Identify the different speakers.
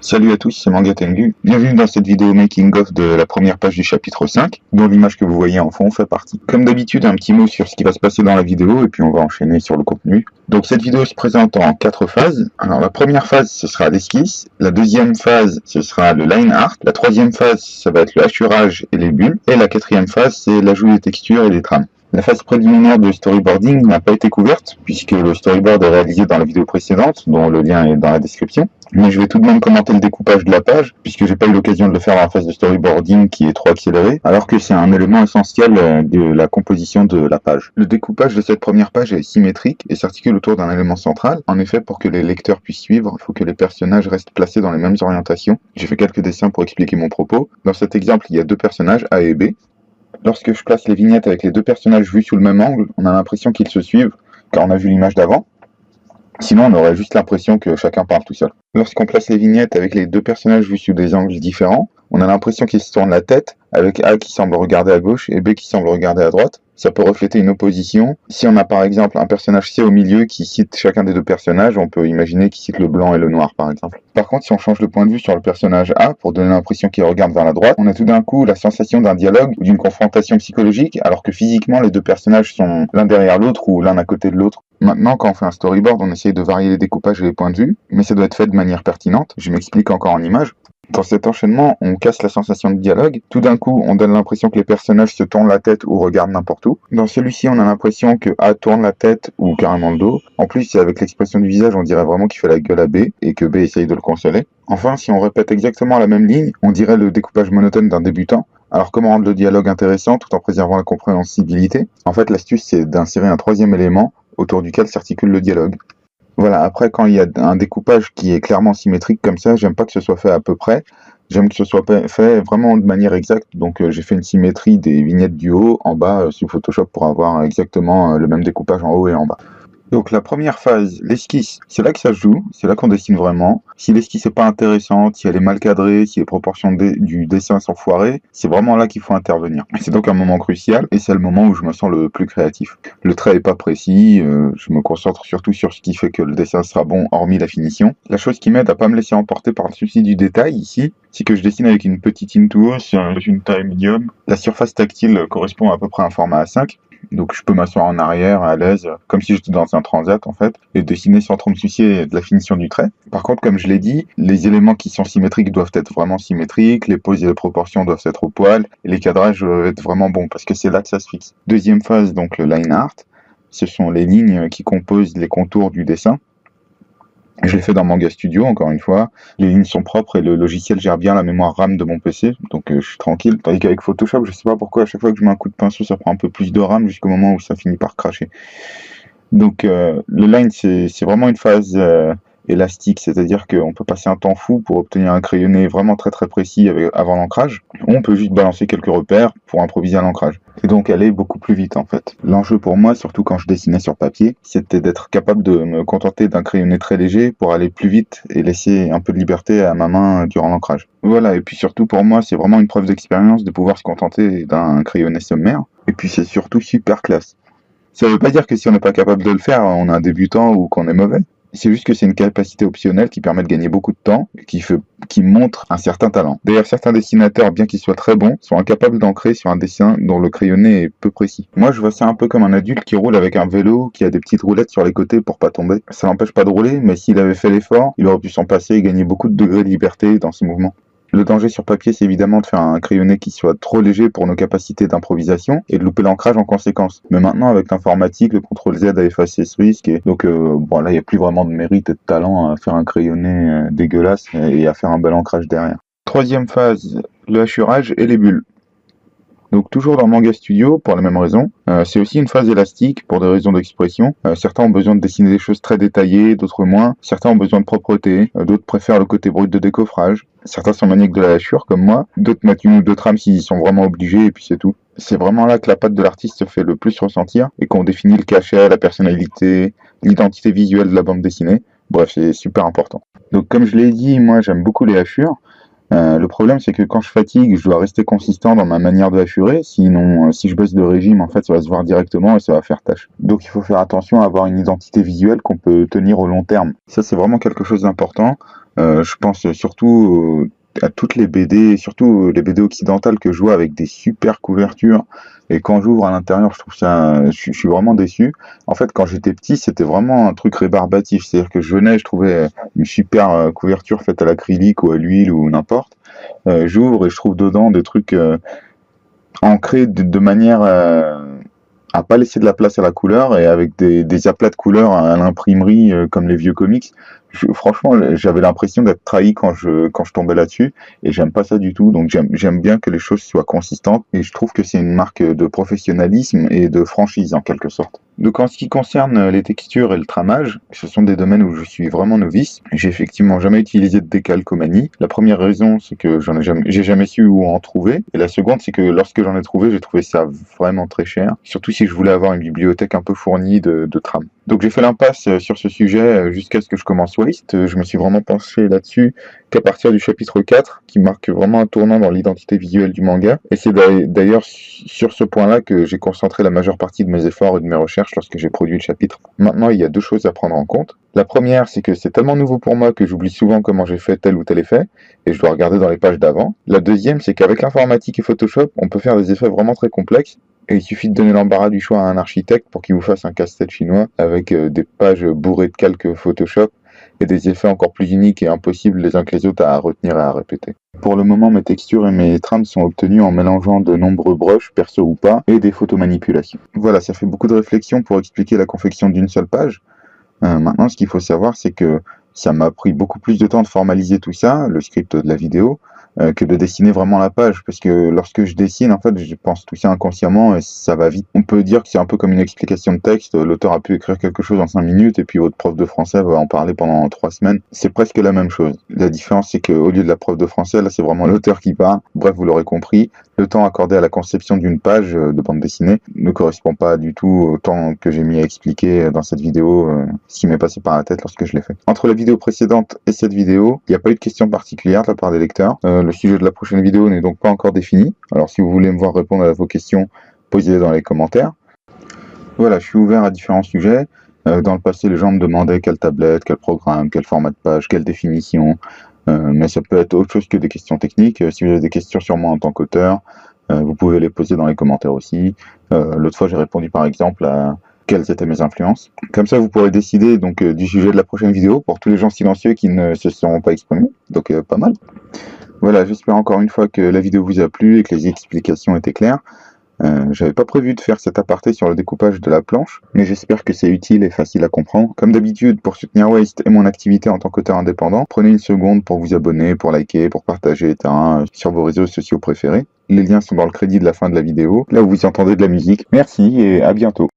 Speaker 1: Salut à tous, c'est Manga Tengu. Bienvenue dans cette vidéo making of de la première page du chapitre 5, dont l'image que vous voyez en fond fait partie. Comme d'habitude, un petit mot sur ce qui va se passer dans la vidéo, et puis on va enchaîner sur le contenu. Donc cette vidéo se présente en 4 phases. Alors la première phase, ce sera l'esquisse. La deuxième phase, ce sera le line art. La troisième phase, ça va être le hachurage et les bulles. Et la quatrième phase, c'est l'ajout des textures et des trames. La phase préliminaire de storyboarding n'a pas été couverte, puisque le storyboard est réalisé dans la vidéo précédente, dont le lien est dans la description. Mais je vais tout de même commenter le découpage de la page, puisque j'ai pas eu l'occasion de le faire dans la phase de storyboarding qui est trop accélérée, alors que c'est un élément essentiel de la composition de la page. Le découpage de cette première page est symétrique et s'articule autour d'un élément central. En effet, pour que les lecteurs puissent suivre, il faut que les personnages restent placés dans les mêmes orientations. J'ai fait quelques dessins pour expliquer mon propos. Dans cet exemple, il y a deux personnages, A et B. Lorsque je place les vignettes avec les deux personnages vus sous le même angle, on a l'impression qu'ils se suivent, car on a vu l'image d'avant. Sinon, on aurait juste l'impression que chacun parle tout seul. Lorsqu'on place les vignettes avec les deux personnages vus sous des angles différents, on a l'impression qu'ils se tournent la tête, avec A qui semble regarder à gauche et B qui semble regarder à droite. Ça peut refléter une opposition. Si on a par exemple un personnage C au milieu qui cite chacun des deux personnages, on peut imaginer qu'il cite le blanc et le noir par exemple. Par contre, si on change de point de vue sur le personnage A pour donner l'impression qu'il regarde vers la droite, on a tout d'un coup la sensation d'un dialogue ou d'une confrontation psychologique, alors que physiquement les deux personnages sont l'un derrière l'autre ou l'un à côté de l'autre. Maintenant, quand on fait un storyboard, on essaye de varier les découpages et les points de vue, mais ça doit être fait de manière pertinente. Je m'explique encore en images. Dans cet enchaînement, on casse la sensation de dialogue. Tout d'un coup, on donne l'impression que les personnages se tournent la tête ou regardent n'importe où. Dans celui-ci, on a l'impression que A tourne la tête ou carrément le dos. En plus, avec l'expression du visage, on dirait vraiment qu'il fait la gueule à B et que B essaye de le consoler. Enfin, si on répète exactement la même ligne, on dirait le découpage monotone d'un débutant. Alors comment rendre le dialogue intéressant tout en préservant la compréhensibilité? En fait, l'astuce, c'est d'insérer un troisième élément autour duquel s'articule le dialogue. Voilà, après quand il y a un découpage qui est clairement symétrique comme ça, j'aime pas que ce soit fait à peu près, j'aime que ce soit fait vraiment de manière exacte, donc j'ai fait une symétrie des vignettes du haut en bas sous Photoshop pour avoir exactement le même découpage en haut et en bas. Donc la première phase, l'esquisse, c'est là que ça se joue, c'est là qu'on dessine vraiment. Si l'esquisse n'est pas intéressante, si elle est mal cadrée, si les proportions du dessin sont foirées, c'est vraiment là qu'il faut intervenir. C'est donc un moment crucial et c'est le moment où je me sens le plus créatif. Le trait est pas précis, je me concentre surtout sur ce qui fait que le dessin sera bon hormis la finition. La chose qui m'aide à pas me laisser emporter par le souci du détail ici, c'est que je dessine avec une petite Intuos, une taille médium. La surface tactile correspond à peu près à un format A5. Donc je peux m'asseoir en arrière à l'aise, comme si j'étais dans un transat en fait, et dessiner sans trop me soucier de la finition du trait. Par contre, comme je l'ai dit, les éléments qui sont symétriques doivent être vraiment symétriques, les poses et les proportions doivent être au poil, et les cadrages doivent être vraiment bons, parce que c'est là que ça se fixe. Deuxième phase, donc le line art, ce sont les lignes qui composent les contours du dessin. Je l'ai fait dans Manga Studio, encore une fois. Les lignes sont propres et le logiciel gère bien la mémoire RAM de mon PC, donc je suis tranquille. Tandis qu'avec Photoshop, je sais pas pourquoi, à chaque fois que je mets un coup de pinceau, ça prend un peu plus de RAM jusqu'au moment où ça finit par cracher. Donc le line, c'est vraiment une phase élastique, c'est-à-dire qu'on peut passer un temps fou pour obtenir un crayonné vraiment très très précis avant l'ancrage, ou on peut juste balancer quelques repères pour improviser à l'ancrage. Et donc aller beaucoup plus vite en fait. L'enjeu pour moi, surtout quand je dessinais sur papier, c'était d'être capable de me contenter d'un crayonné très léger pour aller plus vite et laisser un peu de liberté à ma main durant l'ancrage. Voilà, et puis surtout pour moi, c'est vraiment une preuve d'expérience de pouvoir se contenter d'un crayonné sommaire, et puis c'est surtout super classe. Ça veut pas dire que si on n'est pas capable de le faire, on est un débutant ou qu'on est mauvais. C'est juste que c'est une capacité optionnelle qui permet de gagner beaucoup de temps, qui montre un certain talent. D'ailleurs, certains dessinateurs, bien qu'ils soient très bons, sont incapables d'ancrer sur un dessin dont le crayonné est peu précis. Moi, je vois ça un peu comme un adulte qui roule avec un vélo, qui a des petites roulettes sur les côtés pour pas tomber. Ça l'empêche pas de rouler, mais s'il avait fait l'effort, il aurait pu s'en passer et gagner beaucoup de degrés de liberté dans ses mouvements. Le danger sur papier, c'est évidemment de faire un crayonné qui soit trop léger pour nos capacités d'improvisation et de louper l'ancrage en conséquence. Mais maintenant, avec l'informatique, le CTRL-Z a effacé ce risque. Et donc, bon, là, il n'y a plus vraiment de mérite et de talent à faire un crayonné dégueulasse et à faire un bel ancrage derrière. Troisième phase, le hachurage et les bulles. Donc toujours dans Manga Studio, pour la même raison. C'est aussi une phase élastique pour des raisons d'expression. Certains ont besoin de dessiner des choses très détaillées, d'autres moins. Certains ont besoin de propreté, d'autres préfèrent le côté brut de décoffrage. Certains sont maniaques de la hachure, comme moi. D'autres mettent une ou deux trames s'ils sont vraiment obligés, et puis c'est tout. C'est vraiment là que la patte de l'artiste se fait le plus ressentir, et qu'on définit le cachet, la personnalité, l'identité visuelle de la bande dessinée. Bref, c'est super important. Donc comme je l'ai dit, moi j'aime beaucoup les hachures. Le problème, c'est que quand je fatigue, je dois rester consistant dans ma manière de hachurer, sinon si je baisse de régime, en fait, ça va se voir directement et ça va faire tâche. Donc il faut faire attention à avoir une identité visuelle qu'on peut tenir au long terme. Ça, c'est vraiment quelque chose d'important. Je pense surtout à toutes les BD, surtout les BD occidentales que je vois avec des super couvertures. Et quand j'ouvre à l'intérieur, je trouve ça, je suis vraiment déçu. En fait, quand j'étais petit, c'était vraiment un truc rébarbatif. C'est-à-dire que je venais, je trouvais une super couverture faite à l'acrylique ou à l'huile ou n'importe. J'ouvre et je trouve dedans des trucs ancrés de manière à pas laisser de la place à la couleur et avec des aplats de couleurs à l'imprimerie comme les vieux comics. Franchement, j'avais l'impression d'être trahi quand je tombais là-dessus et j'aime pas ça du tout. Donc j'aime bien que les choses soient consistantes et je trouve que c'est une marque de professionnalisme et de franchise en quelque sorte. Donc en ce qui concerne les textures et le tramage, ce sont des domaines où je suis vraiment novice. J'ai effectivement jamais utilisé de décalcomanie. La première raison, c'est que j'ai jamais su où en trouver. Et la seconde, c'est que lorsque j'en ai trouvé, j'ai trouvé ça vraiment très cher. Surtout si je voulais avoir une bibliothèque un peu fournie de trames. Donc j'ai fait l'impasse sur ce sujet jusqu'à ce que je commence Waste. Je me suis vraiment penché là-dessus qu'à partir du chapitre 4, qui marque vraiment un tournant dans l'identité visuelle du manga. Et c'est d'ailleurs sur ce point-là que j'ai concentré la majeure partie de mes efforts et de mes recherches lorsque j'ai produit le chapitre. Maintenant, il y a deux choses à prendre en compte. La première, c'est que c'est tellement nouveau pour moi que j'oublie souvent comment j'ai fait tel ou tel effet, et je dois regarder dans les pages d'avant. La deuxième, c'est qu'avec l'informatique et Photoshop, on peut faire des effets vraiment très complexes, et il suffit de donner l'embarras du choix à un architecte pour qu'il vous fasse un casse-tête chinois avec des pages bourrées de calques Photoshop et des effets encore plus uniques et impossibles les uns que les autres à retenir et à répéter. Pour le moment, mes textures et mes trames sont obtenues en mélangeant de nombreux brushes, perso ou pas, et des photomanipulations. Voilà, ça fait beaucoup de réflexion pour expliquer la confection d'une seule page. Maintenant, ce qu'il faut savoir, c'est que ça m'a pris beaucoup plus de temps de formaliser tout ça, le script de la vidéo, que de dessiner vraiment la page, parce que lorsque je dessine, en fait, je pense tout ça inconsciemment et ça va vite. On peut dire que c'est un peu comme une explication de texte, l'auteur a pu écrire quelque chose en 5 minutes et puis votre prof de français va en parler pendant 3 semaines. C'est presque la même chose. La différence, c'est qu'au lieu de la prof de français, là, c'est vraiment l'auteur qui parle. Bref, vous l'aurez compris, le temps accordé à la conception d'une page de bande dessinée ne correspond pas du tout au temps que j'ai mis à expliquer dans cette vidéo ce qui m'est passé par la tête lorsque je l'ai fait. Entre la vidéo précédente et cette vidéo, il n'y a pas eu de questions particulières de la part des lecteurs. Le sujet de la prochaine vidéo n'est donc pas encore défini. Alors si vous voulez me voir répondre à vos questions, posez-les dans les commentaires. Voilà, je suis ouvert à différents sujets. Dans le passé, les gens me demandaient quelle tablette, quel programme, quel format de page, quelle définition. Mais ça peut être autre chose que des questions techniques. Si vous avez des questions sur moi en tant qu'auteur, vous pouvez les poser dans les commentaires aussi. L'autre fois, j'ai répondu par exemple à quelles étaient mes influences. Comme ça, vous pourrez décider donc du sujet de la prochaine vidéo pour tous les gens silencieux qui ne se seront pas exprimés. Donc pas mal. Voilà, j'espère encore une fois que la vidéo vous a plu et que les explications étaient claires. J'avais pas prévu de faire cet aparté sur le découpage de la planche, mais j'espère que c'est utile et facile à comprendre. Comme d'habitude, pour soutenir Waste et mon activité en tant qu'auteur indépendant, prenez une seconde pour vous abonner, pour liker, pour partager, etc. sur vos réseaux sociaux préférés. Les liens sont dans le crédit de la fin de la vidéo, là où vous entendez de la musique. Merci et à bientôt.